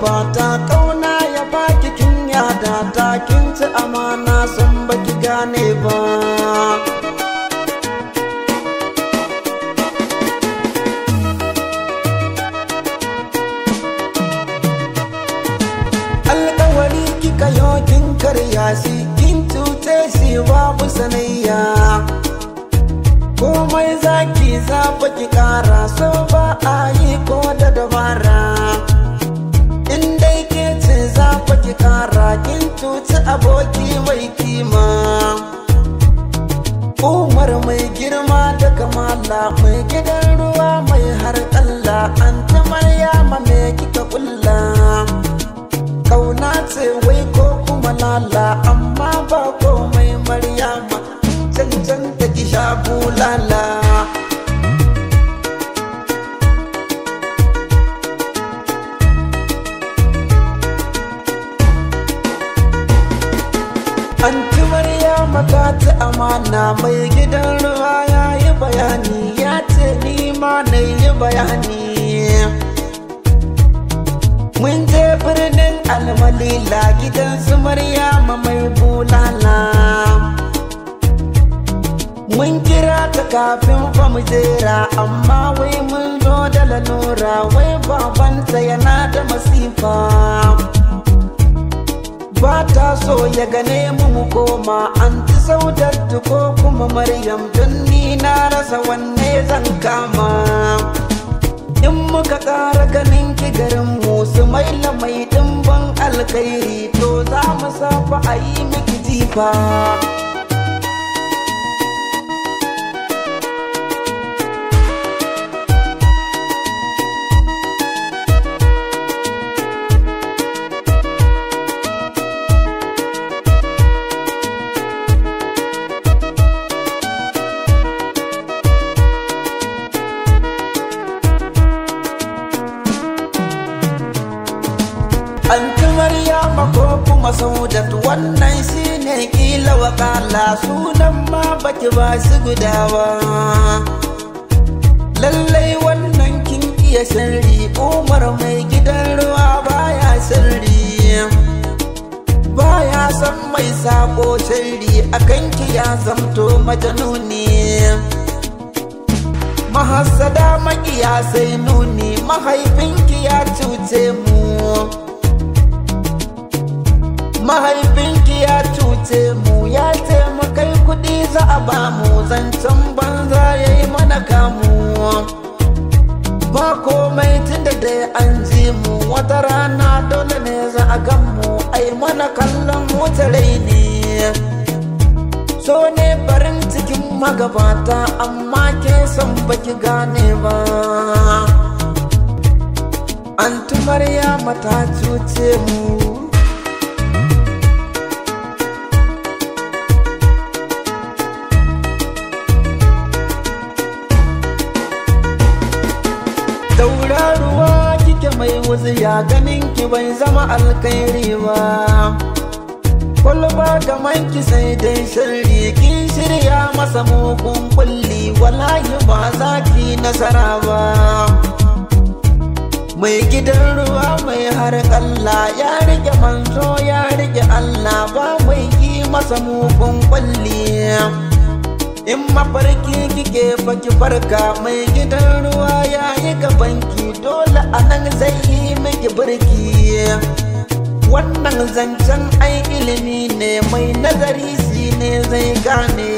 magabata kauna ya baki kin yada ta kin ci amana san baki gane ba alƙawari kika yo kin karya shi kin cuce shi babu sanayya komai zaki zafa ki kara so ba a yi ko da dabara in dai ke ce zafa ki kara kin cuci aboki mai kima Umar mai girma da kamala mai gidan ruwa mai har Allah an ta Maryama me kika kulla kauna ce wai ko kuma lala amma ba komai Maryama cancanta ki sha bulala Anti Maryama ta ci amana mai gidan ruwa ya yi bayani ya ce ni ma na yi bayani mun je birnin almalila gidan su Maryama mai bulala mun kira ta kafin fa mu jera amma wai mun zo da lalura wai babanta yana da masifa ba ta so ya gane mu koma anti Saudatu ko kuma Maryam don ni na rasa wanne zan kama in muka ƙara ganin ki garin mu Sumaila mai dimbin alkhairi to za mu safa a yi miki jifa Anti Maryama ko kuma Saudatu wannan shine kila wakala sunan ma baki ba su gudawa lallai wannan kin iya sirri Umar mai gidan ruwa baya sirri baya san mai sako sirri akan ki ya zamto majanuni mahassada makiya sai nuni mahaifinki ya cuce mu mahaifinki ya cuce mu ya ce mu kai kudi za a ba mu zancen banza ya yi mana kamu ba komai tunda dai an ji mu wata rana dole ne za a gan mu ai mana kallon wuce rai ne so ne farin cikin magabata amma ke son baki gane ba Anti Maryama ta cuce mu tauraruwa kike mai wuziya ganin ki bai zama alkhairi ba kwalba gaman ki sai dai sharri kin shirya masa mugun kulli wallahi ba za ki nasara ba mai gidan ruwa mai har Allah ya rike manzo ya rike Allah ba mai yi masa mugun kulli in mafarki kike baki farka mai gidan ruwa ya yi gabanki dole a nan zai yi miki birki wannan zancen ai ilimi ne mai nazari shi ne zai gane